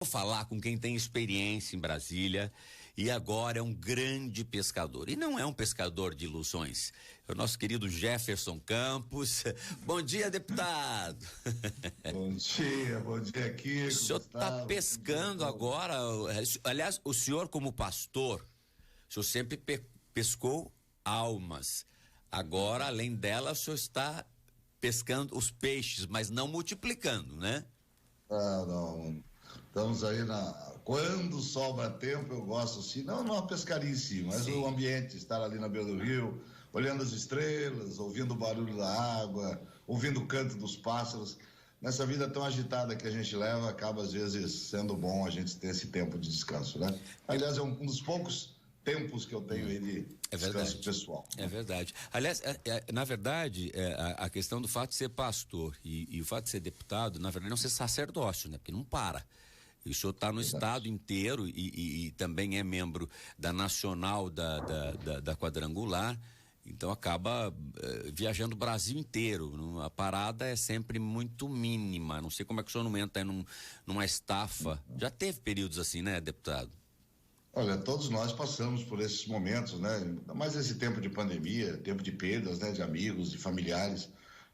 Vou falar com quem tem experiência em Brasília e agora é um grande pescador. E não é um pescador de ilusões. É o nosso querido Jefferson Campos. Bom dia, deputado. Bom dia, Kiko. O senhor está pescando agora. Aliás, o senhor, como pastor, o senhor sempre pescou almas. Agora, além dela, o senhor está pescando os peixes, mas não multiplicando, né? Ah, não. Estamos aí quando sobra tempo, eu gosto assim, não a pescaria em si, mas o ambiente, estar ali na beira do rio, olhando as estrelas, ouvindo o barulho da água, ouvindo o canto dos pássaros. Nessa vida tão agitada que a gente leva, acaba às vezes sendo bom a gente ter esse tempo de descanso, né? Aliás, é um dos poucos tempos que eu tenho aí de descanso pessoal. É verdade. Aliás, na verdade, a questão do fato de ser pastor e o fato de ser deputado, na verdade, não ser sacerdócio, né? Porque não para. E o senhor está no estado inteiro e também é membro da Nacional da Quadrangular, então acaba viajando o Brasil inteiro. A parada é sempre muito mínima. Não sei como é que o senhor não entra aí numa estafa. Já teve períodos assim, né, deputado? Olha, todos nós passamos por esses momentos, né? Ainda mais esse tempo de pandemia, tempo de perdas, né? De amigos, de familiares.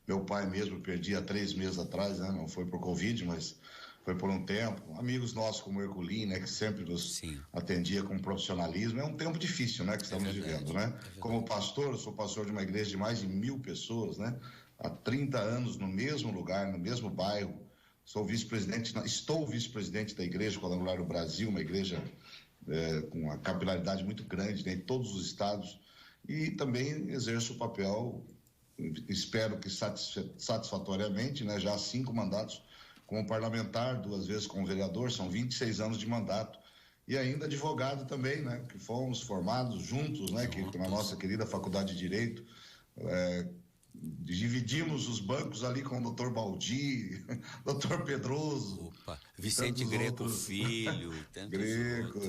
Meu pai mesmo perdi há 3 meses atrás, né? Não foi por Covid, mas foi por um tempo. Amigos nossos como o Herculin, né? Que sempre nos atendia com profissionalismo. É um tempo difícil, né? Que estamos vivendo, né? Como pastor, eu sou pastor de uma igreja de mais de 1.000 pessoas, né? Há 30 anos no mesmo lugar, no mesmo bairro. Estou vice-presidente da Igreja Quadrangular do Brasil, uma igreja com uma capilaridade muito grande, né, em todos os estados, e também exerço o papel, espero que satisfatoriamente, né, já há 5 mandatos como parlamentar, 2 vezes como vereador, são 26 anos de mandato, e ainda advogado também, né, que fomos formados juntos, né, que na nossa querida Faculdade de Direito, dividimos os bancos ali com o doutor Baldi, doutor Pedroso, Vicente Greco Filho, Greco,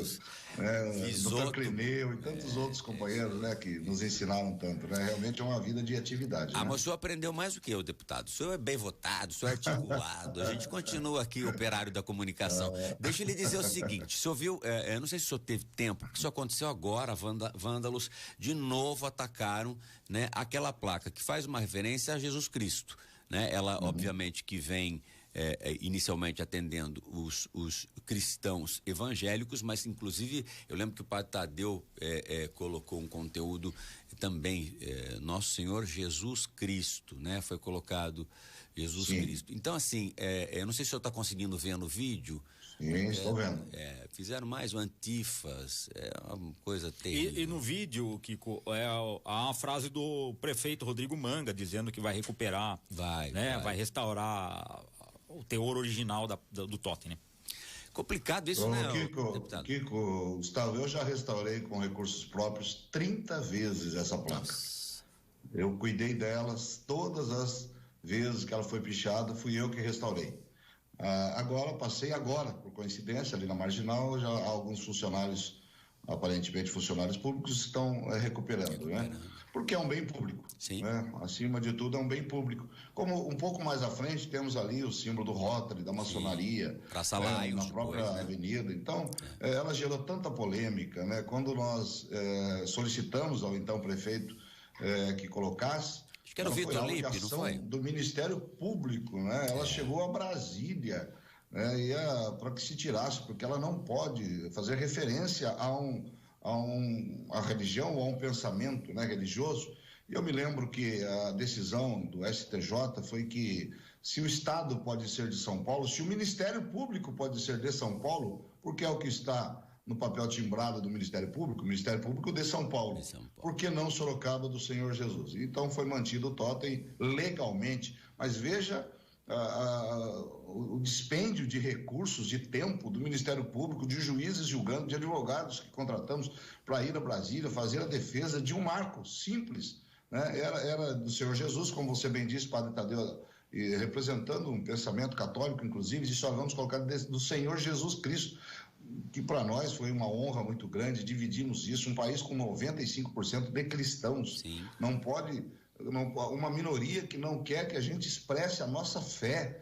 doutor Clineu e tantos outros companheiros, né, que nos ensinaram tanto, né? Realmente é uma vida de atividade. Mas o senhor aprendeu mais do que eu, deputado. O senhor é bem votado, o senhor é articulado. A gente continua aqui, operário da comunicação. Deixa eu lhe dizer o seguinte: o senhor viu, eu não sei se o senhor teve tempo, isso aconteceu agora, vândalos de novo atacaram, né, aquela placa que faz uma referência a Jesus Cristo, né? Ela obviamente que vem inicialmente atendendo os cristãos evangélicos, mas inclusive eu lembro que o padre Tadeu colocou um conteúdo também, Nosso Senhor Jesus Cristo, né? Foi colocado Jesus Cristo. Então assim, eu não sei se o senhor está conseguindo ver no vídeo. Sim, estou vendo. Fizeram mais o antifas, uma coisa terrível. E no vídeo, Kiko, há uma frase do prefeito Rodrigo Manga dizendo que vai recuperar, vai restaurar o teor original do totem, né? Complicado isso, né, Kiko, Gustavo, eu já restaurei com recursos próprios 30 vezes essa placa. Eu cuidei delas todas as vezes que ela foi pichada, fui eu que restaurei. Passei agora, por coincidência, ali na Marginal, já alguns funcionários, aparentemente funcionários públicos, estão recuperando, né? Porque é um bem público, né? Acima de tudo é um bem público. Como um pouco mais à frente temos ali o símbolo do Rotary, da maçonaria, na própria avenida. Então, ela gerou tanta polêmica, né? Quando nós solicitamos ao então prefeito que colocasse, que era o Vitor Lippe, não foi? Do Ministério Público, né? Ela chegou a Brasília, né? Para que se tirasse, porque ela não pode fazer referência a religião ou a um pensamento, né, religioso. E eu me lembro que a decisão do STJ foi que se o Estado pode ser de São Paulo, se o Ministério Público pode ser de São Paulo, porque é o que está no papel timbrado do Ministério Público de São Paulo. Por que não Sorocaba do Senhor Jesus? Então foi mantido o totem legalmente, mas veja o dispêndio de recursos, de tempo do Ministério Público, de juízes julgando, de advogados que contratamos para ir a Brasília fazer a defesa de um marco simples, né? Era do Senhor Jesus, como você bem disse, Padre Tadeu, representando um pensamento católico, inclusive, e só vamos colocar do Senhor Jesus Cristo, que para nós foi uma honra muito grande, dividimos isso, um país com 95% de cristãos. Não pode, uma minoria que não quer que a gente expresse a nossa fé,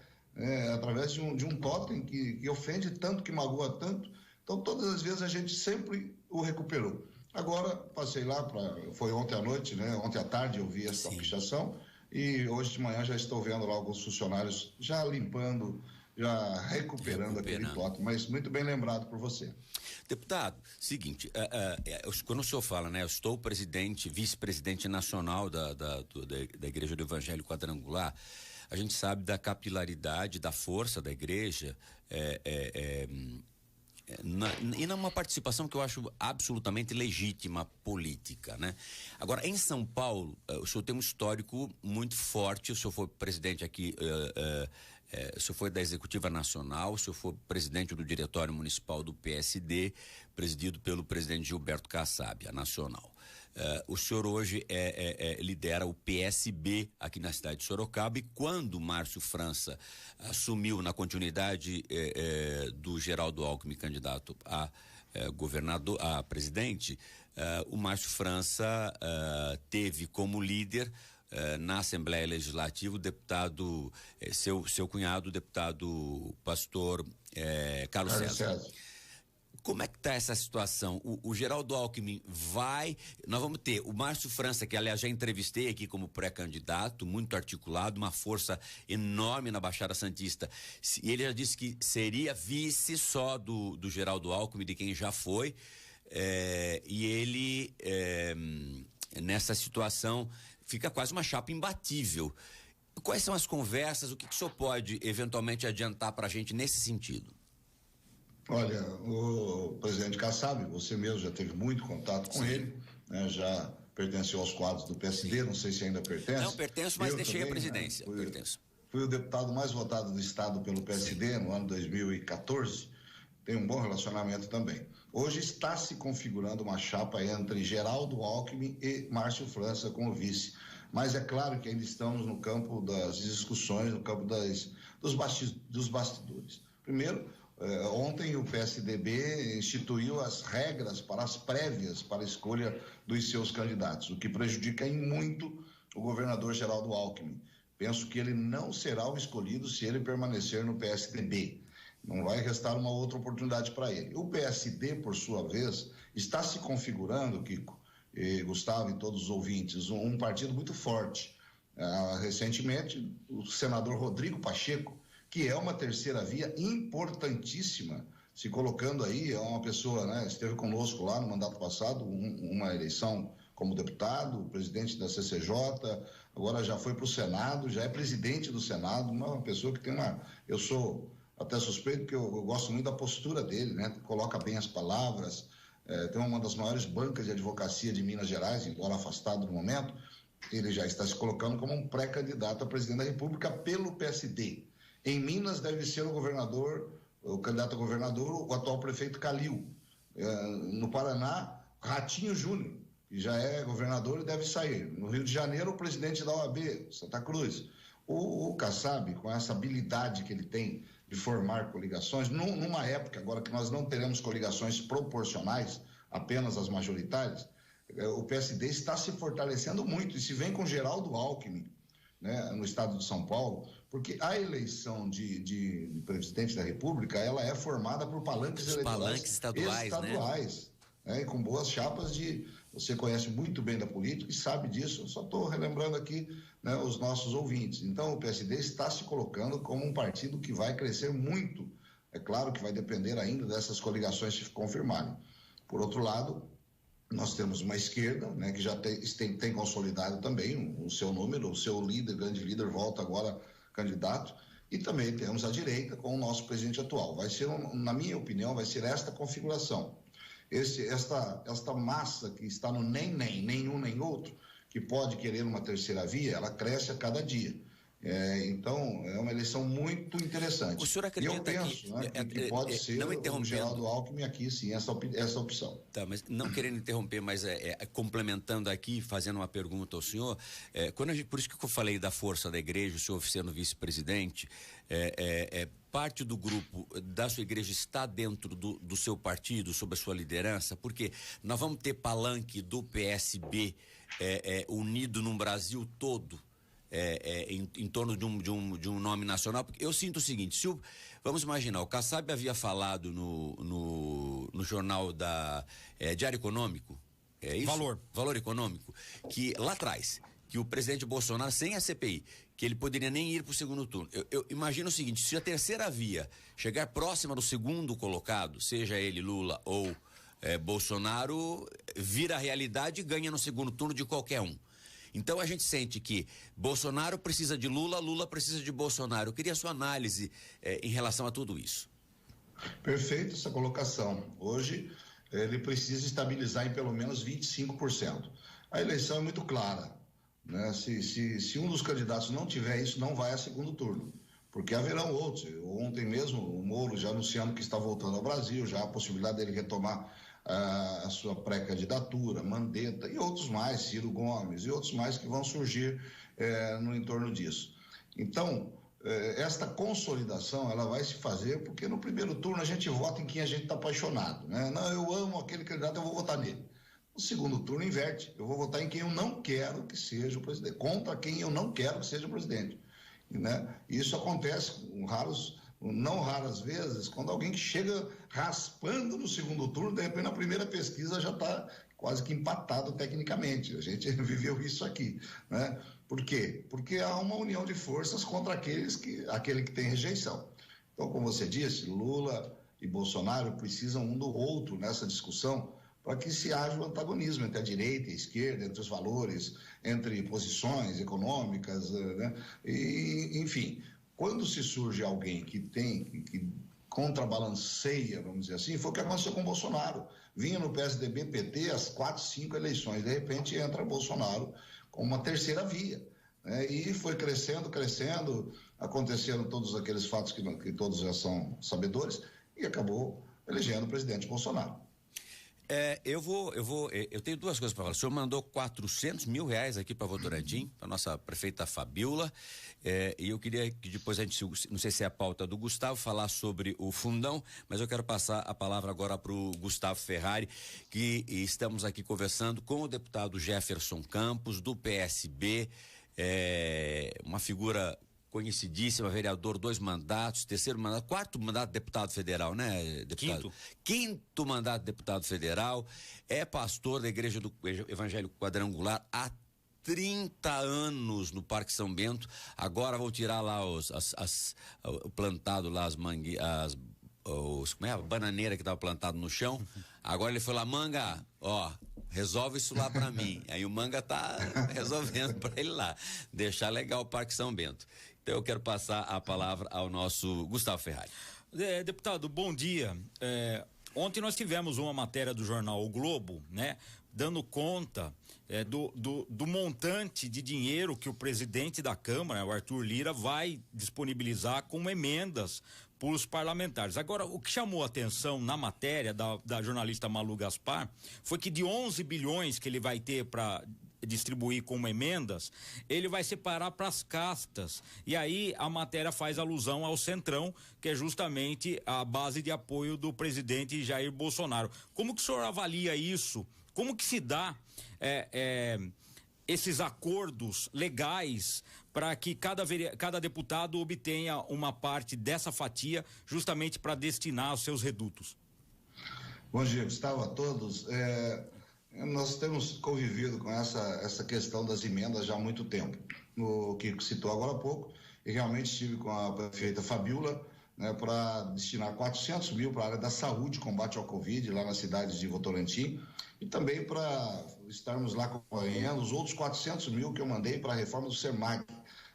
através de um totem que ofende tanto, que magoa tanto. Então, todas as vezes a gente sempre o recuperou. Agora, passei lá, foi ontem à noite, né? Ontem à tarde eu vi essa pichação e hoje de manhã já estou vendo lá alguns funcionários já limpando, já recuperando aquele totem, mas muito bem lembrado por você. Deputado, seguinte, quando o senhor fala, né, eu estou vice-presidente nacional da Igreja do Evangelho Quadrangular, a gente sabe da capilaridade, da força da igreja, e numa participação que eu acho absolutamente legítima, política, né? Agora, em São Paulo, o senhor tem um histórico muito forte, o senhor foi presidente aqui, o senhor foi da Executiva Nacional, o senhor foi presidente do Diretório Municipal do PSD, presidido pelo presidente Gilberto Kassab, a Nacional. O senhor hoje lidera o PSB aqui na cidade de Sorocaba, e quando Márcio França assumiu na continuidade do Geraldo Alckmin, candidato a governador, a presidente, o Márcio França teve como líder na Assembleia Legislativa o deputado, seu cunhado, o deputado pastor Carlos César. Como é que está essa situação? O Geraldo Alckmin nós vamos ter o Márcio França, que aliás já entrevistei aqui como pré-candidato, muito articulado, uma força enorme na Baixada Santista, e ele já disse que seria vice só do Geraldo Alckmin, de quem já foi, e ele nessa situação fica quase uma chapa imbatível. Quais são as conversas, o que o senhor pode eventualmente adiantar para a gente nesse sentido? Olha, o presidente Kassab, você mesmo já teve muito contato com ele, né? Já pertenceu aos quadros do PSD, não sei se ainda pertence. Não, pertenço, mas deixei também, a presidência. Né? Fui o deputado mais votado do estado pelo PSD no ano 2014, tem um bom relacionamento também. Hoje está se configurando uma chapa entre Geraldo Alckmin e Márcio França como vice, mas é claro que ainda estamos no campo das discussões, no campo dos bastidores. Primeiro, ontem o PSDB instituiu as regras para as prévias para a escolha dos seus candidatos, o que prejudica em muito o governador Geraldo Alckmin. Penso que ele não será o escolhido se ele permanecer no PSDB. Não vai restar uma outra oportunidade para ele. O PSD, por sua vez, está se configurando, Kiko, Gustavo e todos os ouvintes, um partido muito forte. Recentemente, o senador Rodrigo Pacheco, que é uma terceira via importantíssima, se colocando aí, é uma pessoa, né, esteve conosco lá no mandato passado, uma eleição como deputado, presidente da CCJ, agora já foi para o Senado, já é presidente do Senado, uma pessoa que tem eu sou até suspeito, porque eu gosto muito da postura dele, né, coloca bem as palavras, tem uma das maiores bancas de advocacia de Minas Gerais, embora afastado no momento, ele já está se colocando como um pré-candidato a presidente da República pelo PSD. Em Minas deve ser o candidato a governador, o atual prefeito Calil. No Paraná, Ratinho Júnior, que já é governador e deve sair. No Rio de Janeiro, o presidente da OAB, Santa Cruz. O Kassab, com essa habilidade que ele tem de formar coligações, numa época agora que nós não teremos coligações proporcionais, apenas as majoritárias, o PSD está se fortalecendo muito, e se vem com Geraldo Alckmin, né, no estado de São Paulo, porque a eleição de presidente da República, ela é formada por palanques eleitorais estaduais, né, e com boas chapas você conhece muito bem da política e sabe disso, eu só estou relembrando aqui, né, os nossos ouvintes. Então o PSD está se colocando como um partido que vai crescer muito, é claro que vai depender ainda dessas coligações se confirmarem. Por outro lado, nós temos uma esquerda, né, que já tem consolidado também o seu número, o seu líder, grande líder, volta agora candidato, e também temos a direita com o nosso presidente atual. Vai ser, na minha opinião, vai ser esta configuração. Esta massa que está no nenhum nem outro, que pode querer uma terceira via, ela cresce a cada dia. Então, é uma eleição muito interessante. O senhor acredita eu penso que pode ser o Geraldo Alckmin aqui, sim, essa opção. Tá, mas não querendo interromper, mas complementando aqui, fazendo uma pergunta ao senhor, por isso que eu falei da força da igreja, o senhor sendo vice-presidente, parte do grupo da sua igreja está dentro do seu partido, sob a sua liderança, porque nós vamos ter palanque do PSB unido no Brasil todo, em torno de um nome nacional, porque eu sinto o seguinte, vamos imaginar, o Kassab havia falado no jornal Diário Econômico, é isso? Valor Econômico, que lá atrás, que o presidente Bolsonaro, sem a CPI, que ele poderia nem ir para o segundo turno. Eu imagino o seguinte, se a terceira via chegar próxima do segundo colocado, seja ele Lula ou Bolsonaro, vira a realidade e ganha no segundo turno de qualquer um. Então a gente sente que Bolsonaro precisa de Lula, Lula precisa de Bolsonaro. Eu queria a sua análise em relação a tudo isso. Perfeito essa colocação. Hoje ele precisa estabilizar em pelo menos 25%. A eleição é muito clara, né? Se um dos candidatos não tiver isso, não vai a segundo turno, porque haverão outros. Ontem mesmo o Moro já anunciando que está voltando ao Brasil, já há a possibilidade dele retomar a sua pré-candidatura, Mandetta e outros mais, Ciro Gomes e outros mais que vão surgir no entorno disso. Então, esta consolidação, ela vai se fazer porque no primeiro turno a gente vota em quem a gente está apaixonado, né? Não, eu amo aquele candidato, eu vou votar nele. No segundo turno inverte, eu vou votar em quem eu não quero que seja o presidente, contra quem eu não quero que seja o presidente, né? Isso acontece com não raras vezes, quando alguém que chega raspando no segundo turno, de repente na primeira pesquisa já está quase que empatado tecnicamente. A gente viveu isso aqui, né? Por quê? Porque há uma união de forças contra aquele que tem rejeição. Então, como você disse, Lula e Bolsonaro precisam um do outro nessa discussão para que se haja o antagonismo entre a direita e a esquerda, entre os valores, entre posições econômicas, né? E, enfim, quando se surge alguém que contrabalanceia, vamos dizer assim, foi o que aconteceu com o Bolsonaro. Vinha no PSDB, PT, as 4, 5 eleições, de repente entra Bolsonaro com uma terceira via, né? E foi crescendo, aconteceram todos aqueles fatos que todos já são sabedores e acabou elegendo o presidente Bolsonaro. Eu tenho duas coisas para falar. O senhor mandou R$400 mil aqui para Votorantim, para nossa prefeita Fabiola, e eu queria que depois a gente, não sei se é a pauta do Gustavo, falar sobre o fundão, mas eu quero passar a palavra agora para o Gustavo Ferrari, que estamos aqui conversando com o deputado Jefferson Campos, do PSB, uma figura conhecidíssima, vereador, 2 mandatos, terceiro mandato, 4º mandato de deputado federal, né, deputado? Quinto mandato de deputado federal, é pastor da Igreja do Evangélico Quadrangular há 30 anos no Parque São Bento. Agora vão tirar lá o plantado lá, a bananeira que estava plantado no chão. Agora ele foi lá, Manga, resolve isso lá para mim. Aí o Manga tá resolvendo para ele lá, deixar legal o Parque São Bento. Então eu quero passar a palavra ao nosso Gustavo Ferrari. Deputado, bom dia. Ontem nós tivemos uma matéria do jornal O Globo, né? Dando conta do montante de dinheiro que o presidente da Câmara, o Arthur Lira, vai disponibilizar como emendas para os parlamentares. Agora, o que chamou a atenção na matéria da jornalista Malu Gaspar foi que de 11 bilhões que ele vai ter para distribuir como emendas, ele vai separar para as castas. E aí a matéria faz alusão ao Centrão, que é justamente a base de apoio do presidente Jair Bolsonaro. Como que o senhor avalia isso? Como que se dá esses acordos legais para que cada deputado obtenha uma parte dessa fatia justamente para destinar aos seus redutos? Bom dia, Gustavo, a todos. Nós temos convivido com essa questão das emendas já há muito tempo. O que citou agora há pouco, e realmente estive com a prefeita Fabiola, né, para destinar 400 mil para a área da saúde, combate ao Covid, lá na cidade de Votorantim, e também para estarmos lá acompanhando os outros 400 mil que eu mandei para a reforma do SEMAC,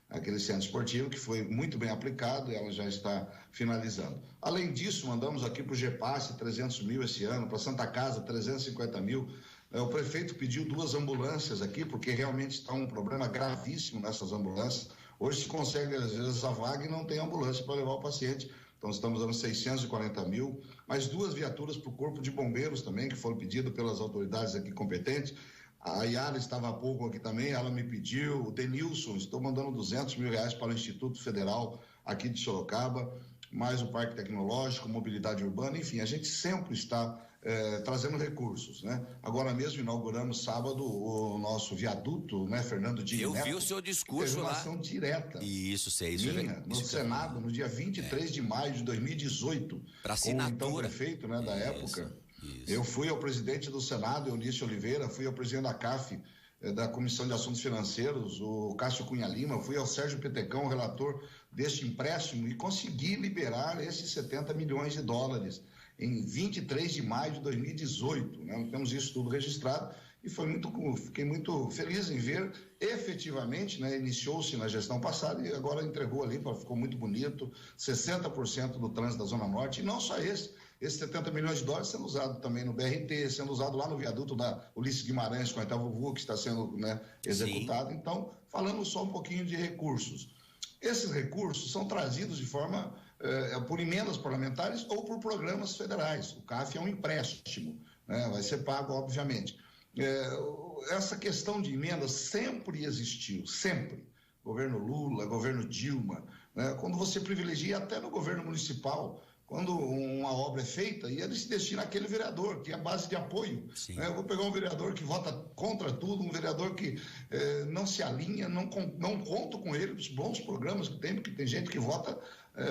aquele centro esportivo que foi muito bem aplicado e ela já está finalizando. Além disso, mandamos aqui para o GEPASSE 300 mil esse ano, para Santa Casa 350 mil. O prefeito pediu 2 ambulâncias aqui, porque realmente está um problema gravíssimo nessas ambulâncias. Hoje se consegue, às vezes, a vaga e não tem ambulância para levar o paciente. Então, estamos dando 640 mil. Mais 2 viaturas para o Corpo de Bombeiros também, que foram pedidas pelas autoridades aqui competentes. A Yara estava há pouco aqui também, ela me pediu. O Denilson, estou mandando 200 mil reais para o Instituto Federal aqui de Sorocaba. mais o Parque Tecnológico, mobilidade urbana, enfim, a gente sempre está trazendo recursos, né? Agora mesmo inauguramos sábado o nosso viaduto, né, Fernando Diniz Eu Neto, vi o seu discurso teve uma lá. ação direta. Isso, sei. Minha, no Senado, no dia 23 de maio de 2018, Pra com o então assinatura. prefeito, né, da época. Isso. Eu fui ao presidente do Senado, Eunício Oliveira, fui ao presidente da CAF, da Comissão de Assuntos Financeiros, o Cássio Cunha Lima, fui ao Sérgio Petecão, relator deste empréstimo, e consegui liberar esses 70 milhões de dólares em 23 de maio de 2018. Né? Nós temos isso tudo registrado e fiquei muito feliz em ver efetivamente, né, iniciou-se na gestão passada e agora entregou ali, ficou muito bonito, 60% do trânsito da Zona Norte, e não só esses 70 milhões de dólares sendo usado também no BRT, sendo usado lá no viaduto da Ulisses Guimarães com a Itavuvu, que está sendo, né, executado. Sim. Então, falando só um pouquinho de recursos. Esses recursos são trazidos de forma por emendas parlamentares ou por programas federais. O CAF é um empréstimo, né, vai ser pago, obviamente. Essa questão de emendas sempre existiu, sempre. Governo Lula, governo Dilma, né, quando você privilegia até no governo municipal, quando uma obra é feita e ele se destina àquele vereador, que é a base de apoio. Né? Eu vou pegar um vereador que vota contra tudo, um vereador que não se alinha, não conto com ele, os bons programas que tem, porque tem gente que vota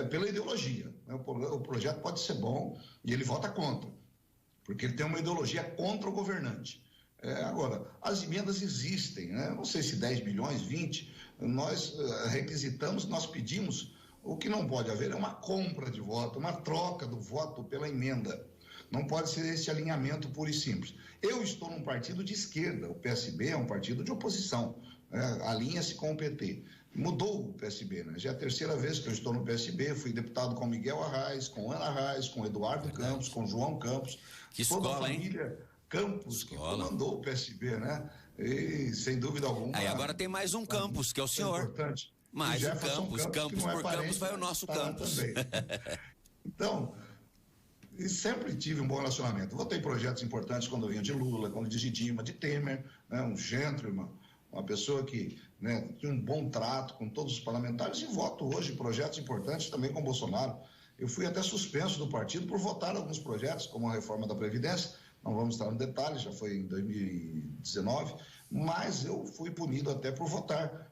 pela ideologia. Né? O projeto pode ser bom e ele vota contra, porque ele tem uma ideologia contra o governante. Agora, as emendas existem, né? Não sei se 10 bilhões, 20, nós requisitamos, nós pedimos. O que não pode haver é uma compra de voto, uma troca do voto pela emenda. Não pode ser esse alinhamento puro e simples. Eu estou num partido de esquerda, o PSB é um partido de oposição, né? Alinha-se com o PT. Mudou o PSB, né? Já é a terceira vez que eu estou no PSB, fui deputado com Miguel Arraes, com Ana Arraes, com Eduardo Campos, com João Campos. Que toda escola, a família hein? Campos, que comandou o PSB, né? E, sem dúvida alguma... Aí agora tem mais um Campos, que é o senhor. É importante. Mais um Campos por Campos vai o nosso Campos. Então, e sempre tive um bom relacionamento. Votei projetos importantes quando eu vinha de Lula, quando de Dilma, de Temer, né, um gentleman, uma pessoa que, né, tinha um bom trato com todos os parlamentares, e voto hoje projetos importantes também com Bolsonaro. Eu fui até suspenso do partido por votar alguns projetos, como a reforma da Previdência, não vamos estar no detalhe, já foi em 2019, mas eu fui punido até por votar.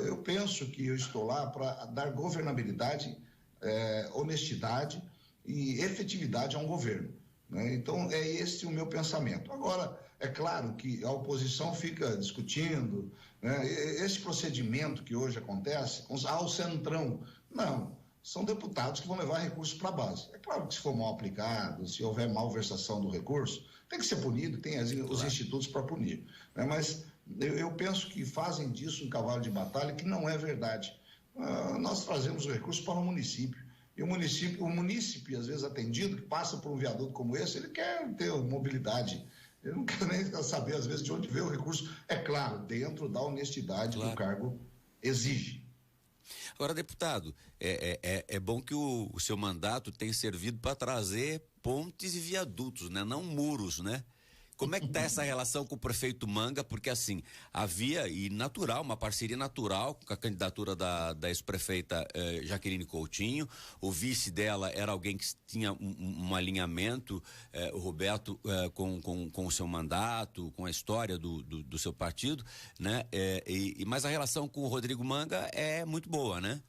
Eu penso que eu estou lá para dar governabilidade, honestidade e efetividade a um governo, né? Então, é esse o meu pensamento. Agora, é claro que a oposição fica discutindo, né, esse procedimento que hoje acontece, o centrão. Não, são deputados que vão levar recursos para a base. É claro que se for mal aplicado, se houver malversação do recurso, tem que ser punido, tem os institutos para punir, né? Mas eu penso que fazem disso um cavalo de batalha, que não é verdade. Nós trazemos o recurso para o município. E o munícipe, às vezes atendido, que passa por um viaduto como esse, ele quer ter mobilidade. Ele não quer nem saber, às vezes, de onde veio o recurso. É claro, dentro da honestidade que o cargo exige. Agora, deputado, é bom que o seu mandato tenha servido para trazer pontes e viadutos, né? Não muros, né? Como é que está essa relação com o prefeito Manga? Porque assim, havia uma parceria natural com a candidatura da ex-prefeita Jaqueline Coutinho. O vice dela era alguém que tinha um alinhamento, o Roberto, com o seu mandato, com a história do seu partido, né? Mas a relação com o Rodrigo Manga é muito boa, né?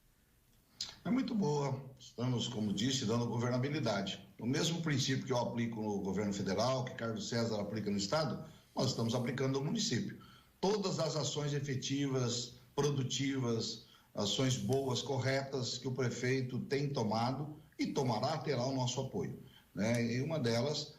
É muito boa. Estamos, como disse, dando governabilidade. O mesmo princípio que eu aplico no governo federal, que Carlos César aplica no estado, nós estamos aplicando no município. Todas as ações efetivas, produtivas, ações boas, corretas que o prefeito tem tomado e tomará, terá o nosso apoio, né? E uma delas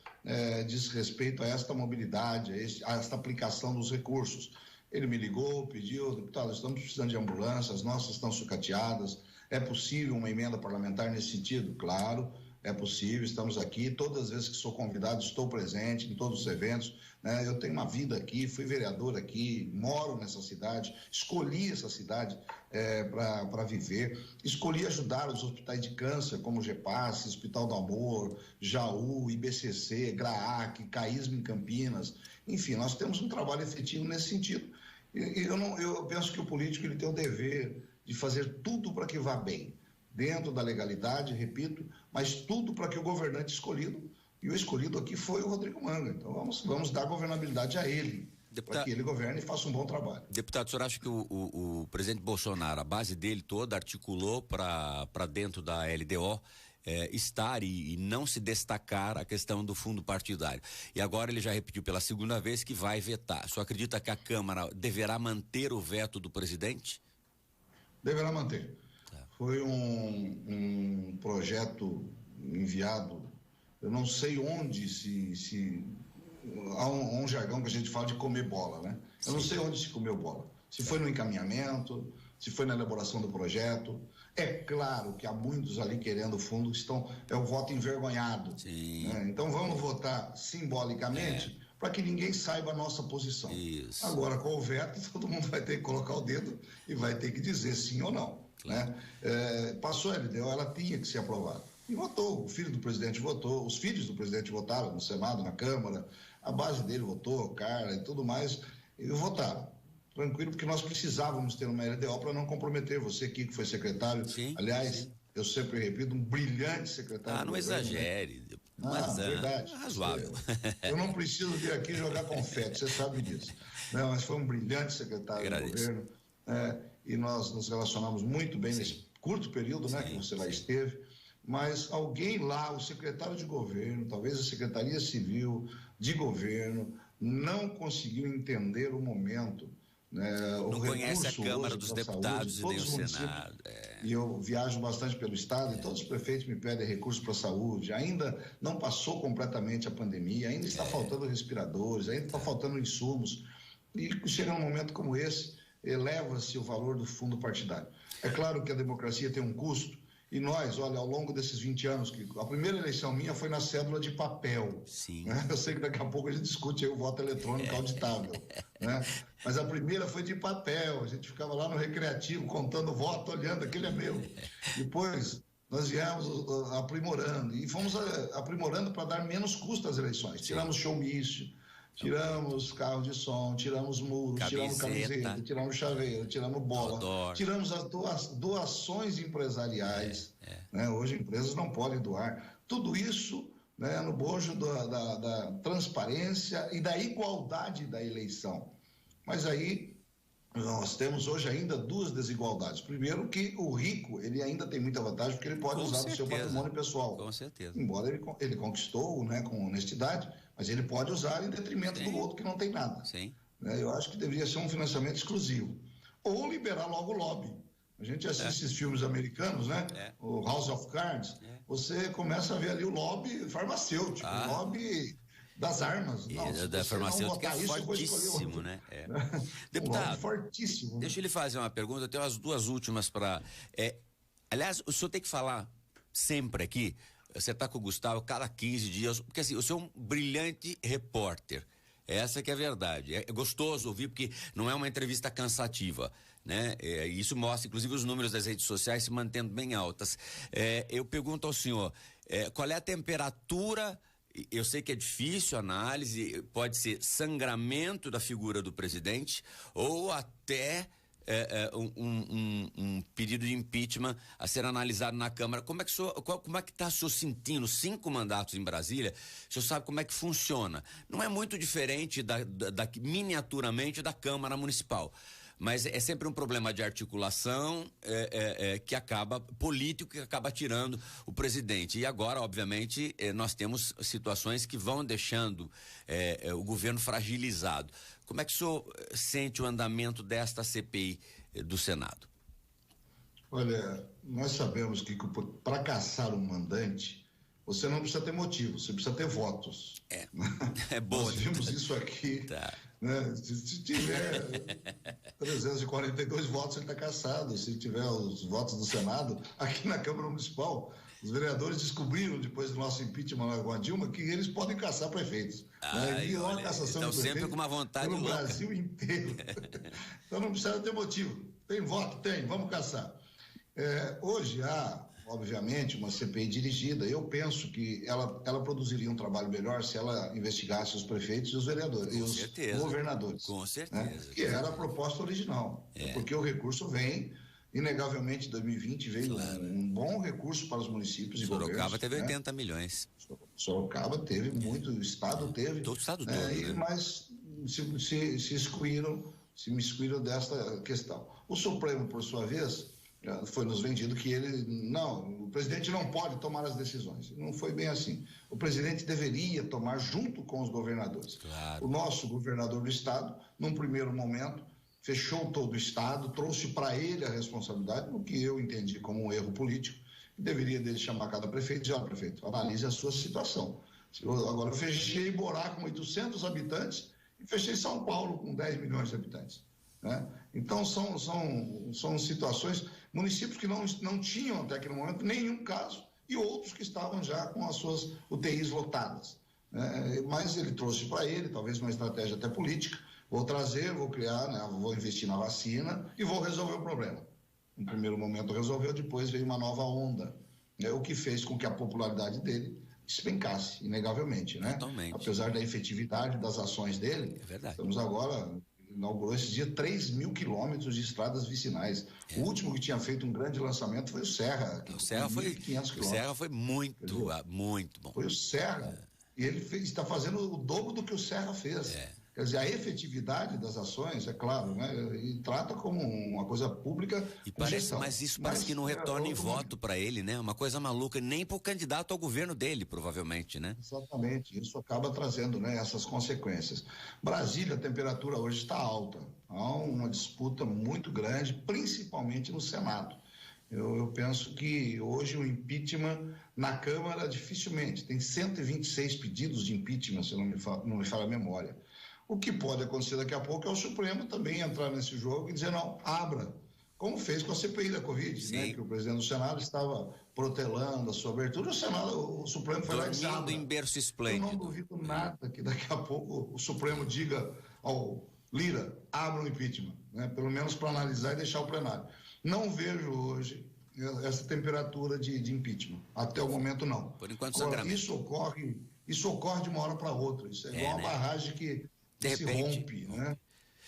diz respeito a esta mobilidade, a esta aplicação dos recursos. Ele me ligou, pediu, deputado, estamos precisando de ambulâncias, as nossas estão sucateadas. É possível uma emenda parlamentar nesse sentido? Claro, é possível, estamos aqui, todas as vezes que sou convidado estou presente em todos os eventos, né? Eu tenho uma vida aqui, fui vereador aqui, moro nessa cidade, escolhi essa cidade para viver, escolhi ajudar os hospitais de câncer, como o GEPAS, Hospital do Amor, Jaú, IBCC, GRAAC, CAISM em Campinas, enfim, nós temos um trabalho efetivo nesse sentido. Eu penso que o político ele tem o dever de fazer tudo para que vá bem. dentro da legalidade, repito, mas tudo para que o governante escolhido, e o escolhido aqui foi o Rodrigo Manga. Então vamos dar governabilidade a ele, para que ele governe e faça um bom trabalho. Deputado, o senhor acha que o presidente Bolsonaro, a base dele toda, articulou para dentro da LDO estar e não se destacar a questão do fundo partidário? E agora ele já repetiu pela segunda vez que vai vetar. O senhor acredita que a Câmara deverá manter o veto do presidente? Deverá manter. Tá. Foi um projeto enviado, eu não sei onde há um jargão que a gente fala de comer bola, né? Eu não sei onde se comeu bola. Se foi no encaminhamento, se foi na elaboração do projeto. É claro que há muitos ali querendo o fundo, é o voto envergonhado. Né? Então vamos votar simbolicamente para que ninguém saiba a nossa posição. Isso. Agora, com o veto, todo mundo vai ter que colocar o dedo e vai ter que dizer sim ou não. Claro. Né? Passou a LDO, ela tinha que ser aprovada. E votou, o filho do presidente votou, os filhos do presidente votaram no Senado, na Câmara, a base dele votou, Carla e tudo mais, e votaram. Tranquilo, porque nós precisávamos ter uma LDO para não comprometer você aqui, que foi secretário. Sim, aliás, eu sempre repito, um brilhante secretário. Não exagere. Né? Mas verdade. Razoável. Eu não preciso vir aqui jogar confete, você sabe disso. Não, mas foi um brilhante secretário do governo. E nós nos relacionamos muito bem nesse curto período, né, que você lá esteve. Mas alguém lá, o secretário de governo, talvez a Secretaria Civil de Governo, não conseguiu entender o momento. Não conhece a Câmara dos Deputados e nem o Senado. E eu viajo bastante pelo Estado e todos os prefeitos me pedem recursos para a saúde. Ainda não passou completamente a pandemia, ainda está faltando respiradores, ainda está faltando insumos. E chega num momento como esse, eleva-se o valor do fundo partidário. É claro que a democracia tem um custo. E nós, olha, ao longo desses 20 anos, a primeira eleição minha foi na cédula de papel. Sim. Né? Eu sei que daqui a pouco a gente discute aí o voto eletrônico auditável. Né? Mas a primeira foi de papel, a gente ficava lá no recreativo contando voto, olhando, aquele é meu. Depois nós viemos aprimorando e fomos aprimorando para dar menos custo às eleições. Tiramos showmício, tiramos carro de som, tiramos muros, tiramos camiseta, tiramos chaveiro, tiramos bola, tiramos as doações empresariais. Né? Hoje empresas não podem doar. Tudo isso, né, no bojo da transparência e da igualdade da eleição. Mas aí nós temos hoje ainda duas desigualdades. Primeiro, que o rico, ele ainda tem muita vantagem porque ele pode usar o seu patrimônio pessoal. Com certeza. Embora ele conquistou, né, com honestidade, mas ele pode usar em detrimento do outro que não tem nada. Sim. Eu acho que deveria ser um financiamento exclusivo. Ou liberar logo o lobby. A gente assiste esses filmes americanos, né? O House of Cards. Você começa a ver ali o lobby farmacêutico, o lobby das armas. Da farmacêutica é fortíssimo, né? Deputado, fortíssimo. Deixa eu lhe fazer uma pergunta, eu tenho as duas últimas para... aliás, o senhor tem que falar sempre aqui, você está com o Gustavo cada 15 dias, porque assim, o senhor é um brilhante repórter. Essa que é a verdade. É gostoso ouvir, porque não é uma entrevista cansativa, né? Isso mostra, inclusive, os números das redes sociais se mantendo bem altas. Eu pergunto ao senhor, qual é a temperatura? Eu sei que é difícil a análise, pode ser sangramento da figura do presidente ou até um pedido de impeachment a ser analisado na Câmara. Como é que está o senhor sentindo 5 mandatos em Brasília? O senhor sabe como é que funciona. Não é muito diferente miniaturamente da Câmara Municipal. Mas é sempre um problema de articulação político que acaba tirando o presidente. E agora, obviamente, nós temos situações que vão deixando o governo fragilizado. Como é que o senhor sente o andamento desta CPI do Senado? Olha, nós sabemos que para caçar um mandante, você não precisa ter motivo, você precisa ter votos. É bom. Nós vimos isso aqui. Tá. Né? Se tiver 342 votos, ele está caçado. Se tiver os votos do Senado, aqui na Câmara Municipal, os vereadores descobriram, depois do nosso impeachment com a Dilma, que eles podem caçar prefeitos. E uma cassação de prefeitos sempre com uma vontade pelo Brasil inteiro. Então não precisa ter motivo. Tem voto? Tem, vamos caçar. Hoje há, obviamente, uma CPI dirigida. Eu penso que ela produziria um trabalho melhor se ela investigasse os prefeitos e os vereadores e os governadores. Com certeza. Que era a proposta original. Porque o recurso vem Inegavelmente, 2020 veio um bom recurso para os municípios e governos. Sorocaba teve 80 milhões. Sorocaba teve muito, o Estado teve. Todo o Estado todo, né? Mas se excluíram desta questão. O Supremo, por sua vez, foi nos vendido que o presidente não pode tomar as decisões. Não foi bem assim. O presidente deveria tomar junto com os governadores. Claro. O nosso governador do estado, num primeiro momento, fechou todo o estado, trouxe para ele a responsabilidade, o que eu entendi como um erro político, e deveria dele chamar cada prefeito e dizer: olha, prefeito, analise a sua situação. Agora, eu fechei Borá com 800 habitantes e fechei São Paulo com 10 milhões de habitantes. Né? Então, são situações, municípios que não tinham até aquele momento nenhum caso e outros que estavam já com as suas UTIs lotadas. Né? Mas ele trouxe para ele, talvez uma estratégia até política: vou criar, né? Vou investir na vacina e vou resolver o problema. No primeiro momento resolveu, depois veio uma nova onda, né? O que fez com que a popularidade dele despencasse, inegavelmente, né? Totalmente. Apesar da efetividade das ações dele, estamos agora, inaugurou esse dia 3 mil quilômetros de estradas vicinais. O último que tinha feito um grande lançamento foi o Serra. O Serra foi muito bom. Foi o Serra. E ele está fazendo o dobro do que o Serra fez. Quer dizer, a efetividade das ações, é claro, né? E trata como uma coisa pública. Mas isso parece que não retorna em voto para ele, né? Uma coisa maluca, nem para o candidato ao governo dele, provavelmente, né? Exatamente, isso acaba trazendo, né, essas consequências. Brasília, a temperatura hoje está alta. Há uma disputa muito grande, principalmente no Senado. Eu penso que hoje o impeachment na Câmara dificilmente. Tem 126 pedidos de impeachment, se não me falha a memória. O que pode acontecer daqui a pouco é o Supremo também entrar nesse jogo e dizer: não, abra, como fez com a CPI da Covid, né? Que o presidente do Senado estava protelando a sua abertura, o Supremo foi lá e disse: em berço esplêndido. Eu não duvido nada que daqui a pouco o Supremo diga ao Lira: abra o impeachment, né? Pelo menos para analisar e deixar o plenário. Não vejo hoje essa temperatura de impeachment, até o momento não. Por enquanto, agora, isso ocorre de uma hora para outra. Isso é igual uma barragem que se rompe, né?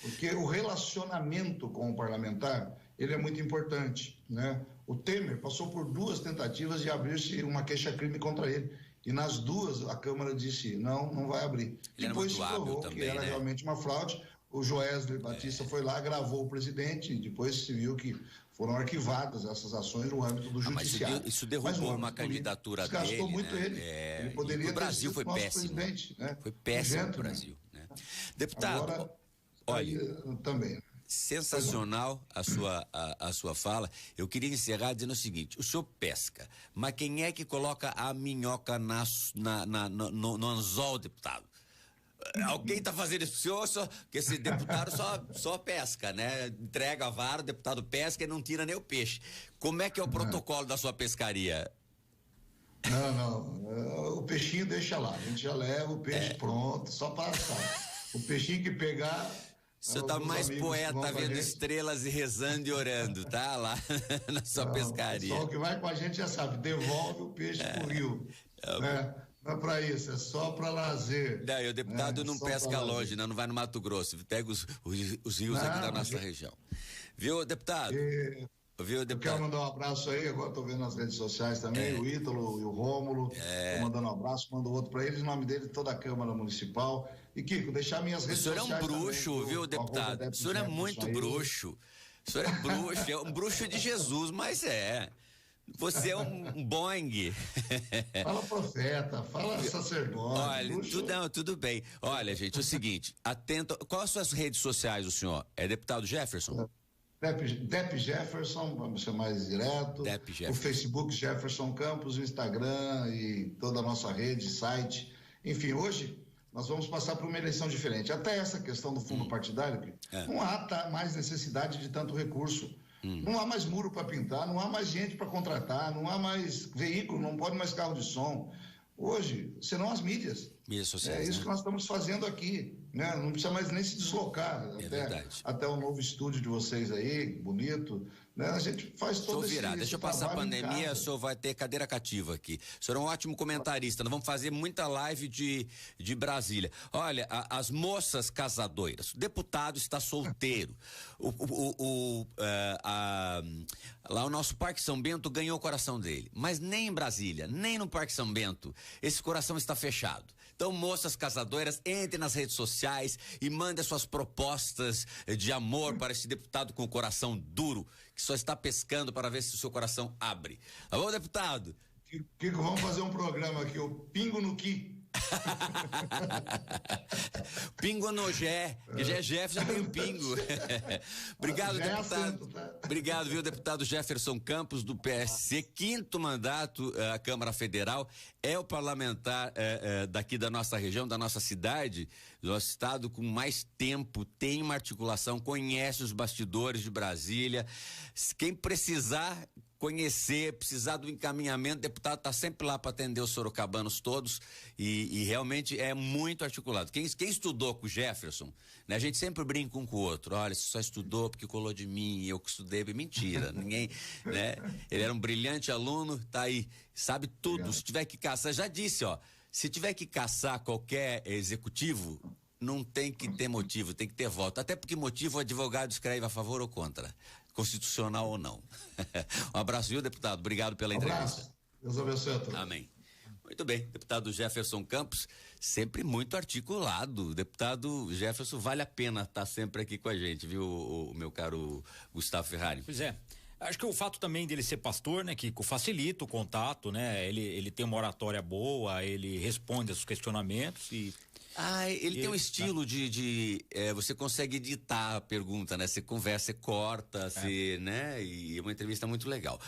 Porque o relacionamento com o parlamentar, ele é muito importante, né? O Temer passou por 2 tentativas de abrir-se uma queixa-crime contra ele, e nas 2 a Câmara disse: não vai abrir. Ele depois se provou que era realmente uma fraude. O Joesley Batista foi lá, gravou o presidente, e depois se viu que foram arquivadas essas ações no âmbito do judiciário. Mas isso derrubou uma candidatura dele. Desgastou muito ele. Ele poderia o Brasil foi péssimo. Né? Foi péssimo o Brasil. Né? Deputado, agora, olha, também. Sensacional a sua fala. Eu queria encerrar dizendo o seguinte: o senhor pesca, mas quem é que coloca a minhoca no anzol, deputado? Alguém está fazendo isso pro senhor, que esse deputado só pesca, né? Entrega a vara, o deputado pesca e não tira nem o peixe. Como é que é o protocolo da sua pescaria? Não. O peixinho deixa lá. A gente já leva o peixe pronto, só para assar. O peixinho que pegar. O senhor tá mais poeta vendo estrelas e rezando e orando, tá? Lá na sua pescaria. O que vai com a gente já sabe, devolve o peixe pro rio. Não é para isso, é só para lazer. Não, e o deputado não pesca longe, não vai no Mato Grosso, pega os rios aqui da nossa região. Viu, deputado? Eu quero mandar um abraço aí, agora estou vendo nas redes sociais também, o Ítalo e o Rômulo, estou mandando um abraço, mando outro para eles, o nome dele, toda a Câmara Municipal. E Kiko, deixar minhas redes sociais. O senhor é um bruxo, também, viu, deputado? O senhor é muito bruxo. O senhor é bruxo, é um bruxo de Jesus, mas você é um Boeing. Fala profeta, fala sacerdote. Olha, tudo bem. Olha, gente, é o seguinte, atento. Quais as suas redes sociais, o senhor? É deputado Jefferson? Dep Jefferson, vamos ser mais direto. O Facebook Jefferson Campos, o Instagram e toda a nossa rede, site. Enfim, hoje nós vamos passar por uma eleição diferente. Até essa questão do fundo partidário, não há mais necessidade de tanto recurso. Não há mais muro para pintar, não há mais gente para contratar, não há mais veículo, não pode mais carro de som. Hoje, serão as mídias. Mídias sociais, é isso que nós estamos fazendo aqui, né? Não precisa mais nem se deslocar até o novo estúdio de vocês aí, bonito, né? A gente faz todo esse Deixa eu passar a trabalho em pandemia, o casa. senhor vai ter cadeira cativa aqui. O senhor é um ótimo comentarista, nós vamos fazer muita live de Brasília. Olha, as moças casadoiras, o deputado está solteiro, lá o nosso Parque São Bento ganhou o coração dele, mas nem em Brasília, nem no Parque São Bento, esse coração está fechado. Então, moças casadoiras, entrem nas redes sociais e mandem suas propostas de amor para esse deputado com o coração duro, que só está pescando para ver se o seu coração abre. Tá bom, deputado? Kiko, vamos fazer um programa aqui, o Pingo no Ki. Pingo no Gé, que já é Jeff, já tem o pingo. Obrigado, deputado. Obrigado, viu, deputado Jefferson Campos, do PSC, 5º mandato à Câmara Federal, é o parlamentar daqui da nossa região, da nossa cidade, do nosso estado com mais tempo, tem uma articulação, conhece os bastidores de Brasília. Quem precisar precisar do encaminhamento, o deputado está sempre lá para atender os sorocabanos todos e realmente é muito articulado. Quem estudou com o Jefferson, né, a gente sempre brinca um com o outro, olha, você só estudou porque colou de mim e eu que estudei, mentira, ninguém, né? Ele era um brilhante aluno, tá aí, sabe tudo, se tiver que caçar, já disse, ó, se tiver que caçar qualquer executivo, não tem que ter motivo, tem que ter voto, até porque motivo o advogado escreve a favor ou contra, constitucional ou não. Um abraço, viu, deputado? Obrigado pela entrevista. Deus abençoe a todos. Amém. Muito bem, deputado Jefferson Campos, sempre muito articulado. Deputado Jefferson, vale a pena estar sempre aqui com a gente, viu, o meu caro Gustavo Ferrari? Pois é. Acho que o fato também dele ser pastor, né, que facilita o contato, né? Ele tem uma oratória boa, ele responde aos questionamentos e ele tem um estilo você consegue editar a pergunta, né? Você conversa, você corta, né? E é uma entrevista muito legal.